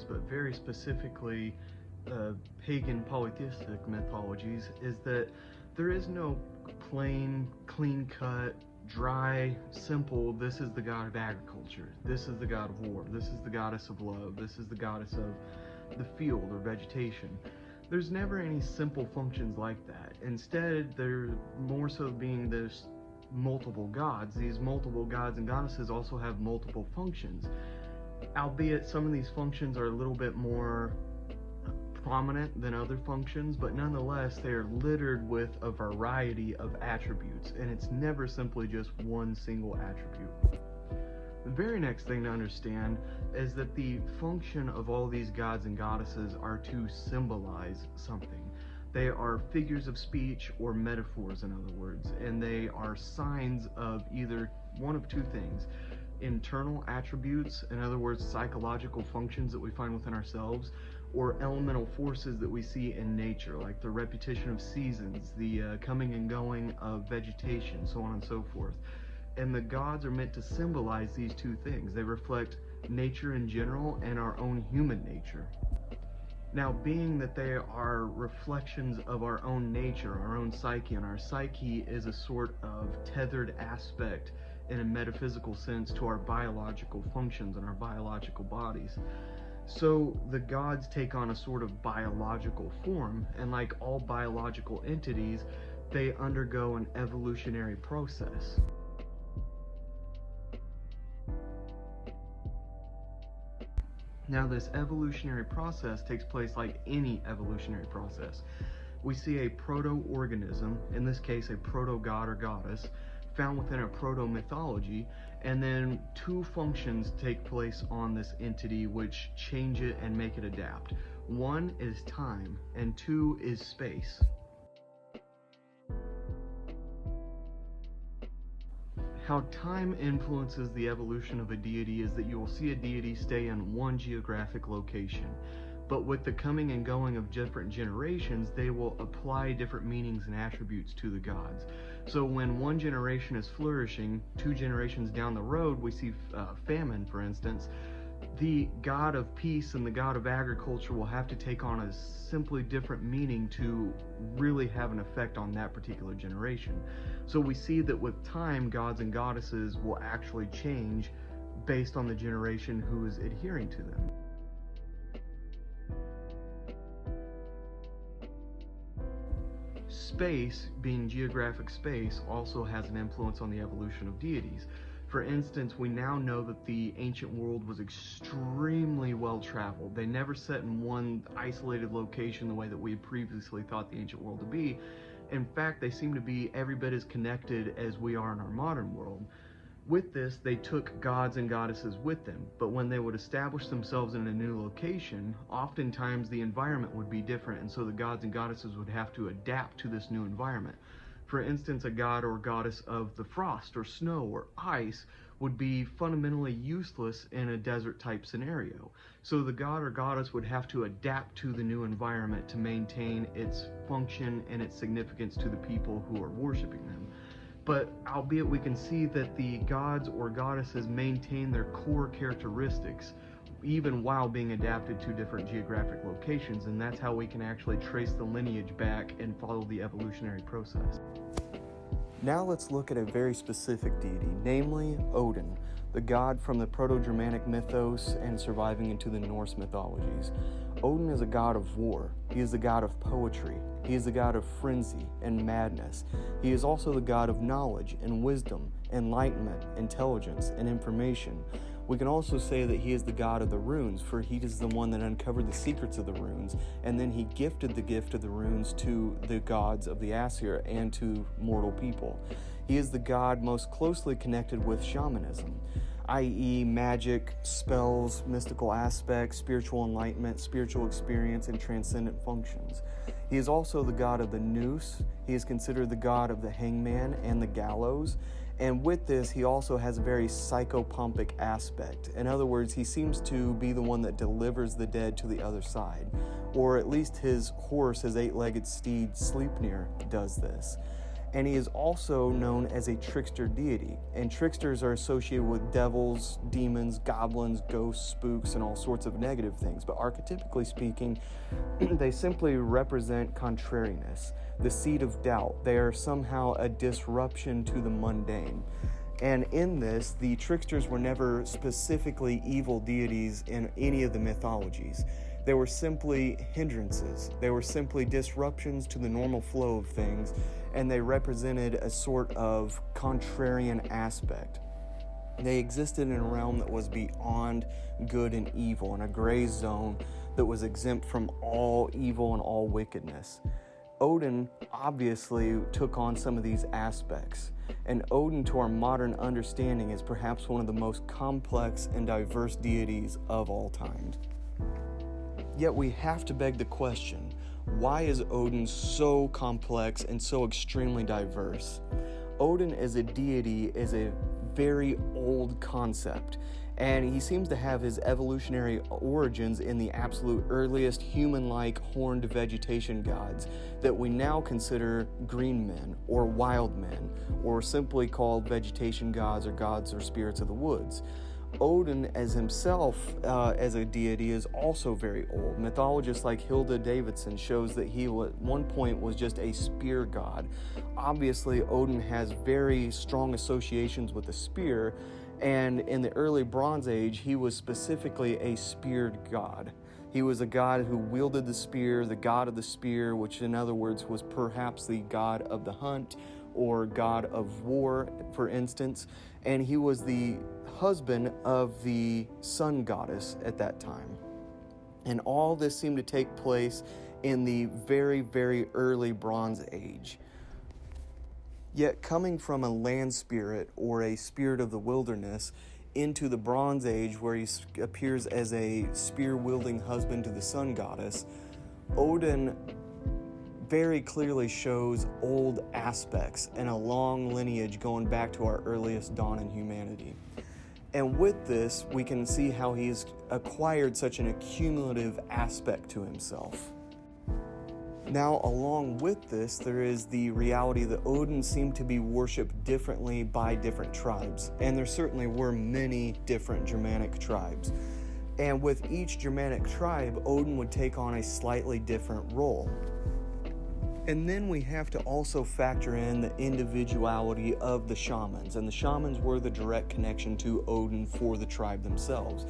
but very specifically pagan polytheistic mythologies, is that there is no plain, clean-cut, dry, simple, this is the god of agriculture, this is the god of war, this is the goddess of love, this is the goddess of the field or vegetation. There's never any simple functions like that. Instead, they're more so being this multiple gods. These multiple gods and goddesses also have multiple functions, albeit some of these functions are a little bit more prominent than other functions, but nonetheless they are littered with a variety of attributes, and it's never simply just one single attribute. The very next thing to understand is that the function of all these gods and goddesses are to symbolize something. They are figures of speech or metaphors, in other words, and they are signs of either one of two things: internal attributes, in other words, psychological functions that we find within ourselves, or elemental forces that we see in nature, like the repetition of seasons, the coming and going of vegetation, so on and so forth. And the gods are meant to symbolize these two things. They reflect nature in general and our own human nature. Now, being that they are reflections of our own nature, our own psyche, and our psyche is a sort of tethered aspect in a metaphysical sense to our biological functions and our biological bodies. So the gods take on a sort of biological form, and like all biological entities, they undergo an evolutionary process. Now, this evolutionary process takes place like any evolutionary process. We see a proto-organism, in this case a proto-god or goddess, found within a proto-mythology, and then two functions take place on this entity which change it and make it adapt. One is time, and two is space. How time influences the evolution of a deity is that you will see a deity stay in one geographic location, but with the coming and going of different generations, they will apply different meanings and attributes to the gods. So when one generation is flourishing, 2 generations down the road, we see famine, for instance, the god of peace and the god of agriculture will have to take on a simply different meaning to really have an effect on that particular generation. So we see that with time, gods and goddesses will actually change based on the generation who is adhering to them. Space, being geographic space, also has an influence on the evolution of deities. For instance, we now know that the ancient world was extremely well traveled. They never sat in one isolated location the way that we had previously thought the ancient world to be. In fact, they seem to be every bit as connected as we are in our modern world. With this, they took gods and goddesses with them, but when they would establish themselves in a new location, oftentimes the environment would be different, and so the gods and goddesses would have to adapt to this new environment. For instance, a god or goddess of the frost or snow or ice would be fundamentally useless in a desert type scenario. So the god or goddess would have to adapt to the new environment to maintain its function and its significance to the people who are worshiping them. But albeit we can see that the gods or goddesses maintain their core characteristics even while being adapted to different geographic locations, and that's how we can actually trace the lineage back and follow the evolutionary process. Now let's look at a very specific deity, namely Odin, the god from the Proto-Germanic mythos and surviving into the Norse mythologies. Odin is a god of war. He is the god of poetry. He is the god of frenzy and madness. He is also the god of knowledge and wisdom, enlightenment, intelligence, and information. We can also say that he is the god of the runes, for he is the one that uncovered the secrets of the runes, and then he gifted the gift of the runes to the gods of the Aesir and to mortal people. He is the god most closely connected with shamanism, i.e. magic, spells, mystical aspects, spiritual enlightenment, spiritual experience, and transcendent functions. He is also the god of the noose. He is considered the god of the hangman and the gallows. And with this, he also has a very psychopompic aspect. In other words, he seems to be the one that delivers the dead to the other side. Or at least his horse, his 8-legged steed, Sleipnir, does this. And he is also known as a trickster deity. And tricksters are associated with devils, demons, goblins, ghosts, spooks, and all sorts of negative things. But archetypically speaking, they simply represent contrariness, the seed of doubt. They are somehow a disruption to the mundane. And in this, the tricksters were never specifically evil deities in any of the mythologies. They were simply hindrances. They were simply disruptions to the normal flow of things, and they represented a sort of contrarian aspect. They existed in a realm that was beyond good and evil, in a gray zone that was exempt from all evil and all wickedness. Odin obviously took on some of these aspects, and Odin, to our modern understanding, is perhaps one of the most complex and diverse deities of all time. Yet we have to beg the question, why is Odin so complex and so extremely diverse? Odin as a deity is a very old concept, and he seems to have his evolutionary origins in the absolute earliest human-like horned vegetation gods that we now consider green men or wild men, or simply called vegetation gods or spirits of the woods. Odin as himself as a deity is also very old. Mythologists like Hilda Davidson shows that he at one point was just a spear god. Obviously, Odin has very strong associations with the spear, and in the early Bronze Age, he was specifically a speared god. He was a god who wielded the spear, the god of the spear, which in other words was perhaps the god of the hunt or god of war, for instance, and he was the husband of the sun goddess at that time. And all this seemed to take place in the very, very early Bronze Age. Yet coming from a land spirit or a spirit of the wilderness into the Bronze Age, where he appears as a spear-wielding husband to the sun goddess, Odin very clearly shows old aspects and a long lineage going back to our earliest dawn in humanity. And with this, we can see how he's acquired such an accumulative aspect to himself. Now, along with this, there is the reality that Odin seemed to be worshipped differently by different tribes, and there certainly were many different Germanic tribes. And with each Germanic tribe, Odin would take on a slightly different role. And then we have to also factor in the individuality of the shamans, and the shamans were the direct connection to Odin for the tribe themselves.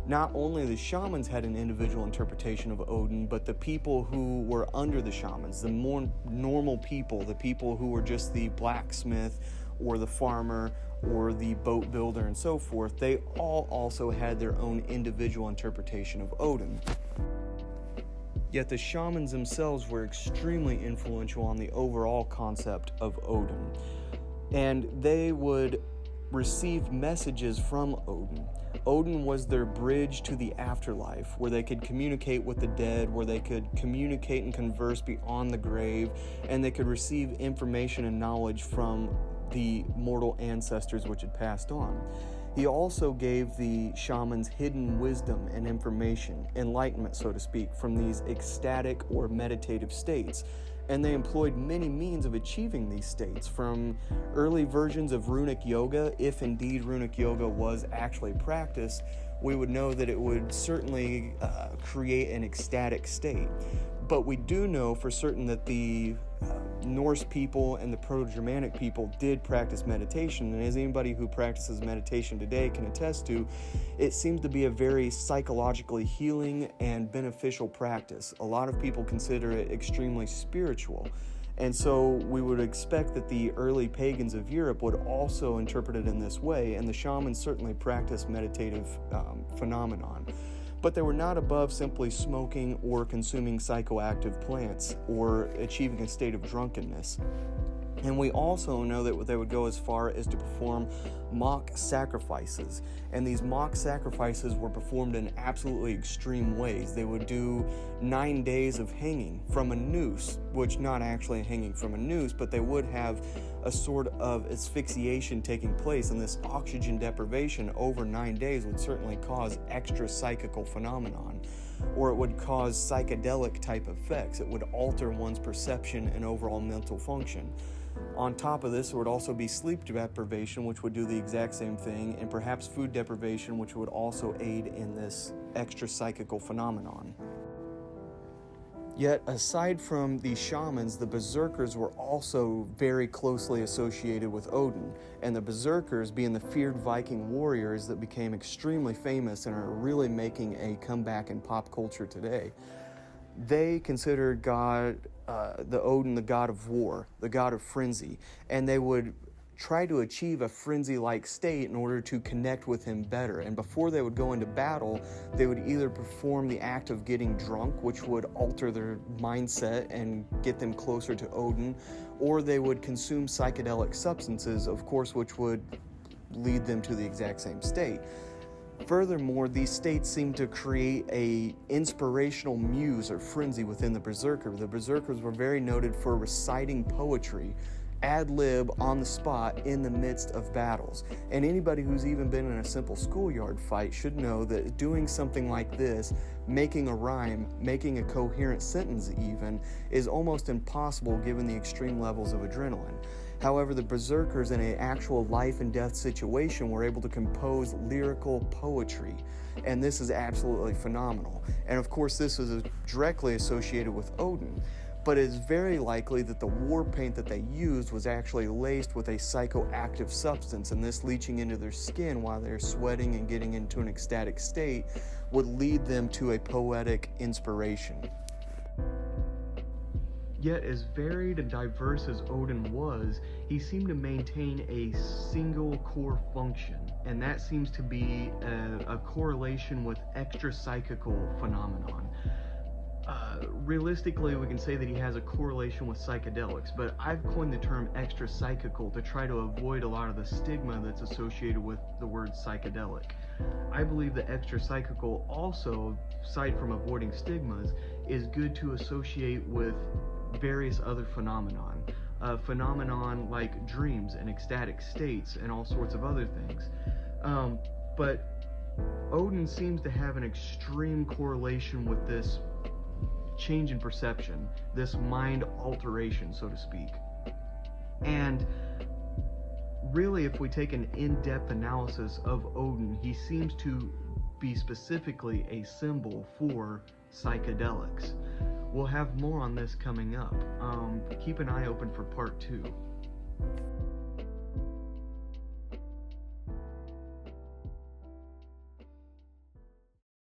Not only the shamans had an individual interpretation of Odin, but the people who were under the shamans, the more normal people, the people who were just the blacksmith or the farmer or the boat builder and so forth, they all also had their own individual interpretation of Odin. Yet the shamans themselves were extremely influential on the overall concept of Odin. And they would receive messages from Odin. Odin was their bridge to the afterlife, where they could communicate with the dead, where they could communicate and converse beyond the grave, and they could receive information and knowledge from the mortal ancestors which had passed on. He also gave the shamans hidden wisdom and information, enlightenment, so to speak, from these ecstatic or meditative states. And they employed many means of achieving these states, from early versions of runic yoga. If indeed runic yoga was actually practiced, we would know that it would certainly create an ecstatic state. But we do know for certain that the Norse people and the Proto-Germanic people did practice meditation, and as anybody who practices meditation today can attest to, it seems to be a very psychologically healing and beneficial practice. A lot of people consider it extremely spiritual, and so we would expect that the early pagans of Europe would also interpret it in this way, and the shamans certainly practiced meditative phenomenon. But they were not above simply smoking or consuming psychoactive plants or achieving a state of drunkenness. And we also know that they would go as far as to perform mock sacrifices. And these mock sacrifices were performed in absolutely extreme ways. They would do 9 days of hanging from a noose, which not actually hanging from a noose, but they would have a sort of asphyxiation taking place, and this oxygen deprivation over 9 days would certainly cause extra psychical phenomenon. or it would cause psychedelic type effects. It would alter one's perception and overall mental function. On top of this, there would also be sleep deprivation, which would do the exact same thing, and perhaps food deprivation, which would also aid in this extra psychical phenomenon. Yet, aside from the shamans, the berserkers were also very closely associated with Odin, and the berserkers being the feared Viking warriors that became extremely famous and are really making a comeback in pop culture today. They considered the Odin the god of war, the god of frenzy, and they would try to achieve a frenzy-like state in order to connect with him better. And before they would go into battle, they would either perform the act of getting drunk, which would alter their mindset and get them closer to Odin, or they would consume psychedelic substances, of course, which would lead them to the exact same state. Furthermore, these states seem to create a inspirational muse or frenzy within the berserker. The berserkers were very noted for reciting poetry ad lib on the spot in the midst of battles. And anybody who's even been in a simple schoolyard fight should know that doing something like this, making a rhyme, making a coherent sentence even, is almost impossible given the extreme levels of adrenaline. However, the berserkers in an actual life and death situation were able to compose lyrical poetry, and this is absolutely phenomenal. And of course, this is directly associated with Odin, but it is very likely that the war paint that they used was actually laced with a psychoactive substance, and this leaching into their skin while they're sweating and getting into an ecstatic state would lead them to a poetic inspiration. Yet, as varied and diverse as Odin was, he seemed to maintain a single core function, and that seems to be a correlation with extra-psychical phenomenon. Realistically, we can say that he has a correlation with psychedelics, but I've coined the term extra-psychical to try to avoid a lot of the stigma that's associated with the word psychedelic. I believe that extra-psychical also, aside from avoiding stigmas, is good to associate with various other phenomenon. Phenomenon like dreams and ecstatic states and all sorts of other things. But Odin seems to have an extreme correlation with this change in perception, this mind alteration, so to speak. And really, if we take an in-depth analysis of Odin, he seems to be specifically a symbol for psychedelics. We'll have more on this coming up. Keep an eye open for part 2.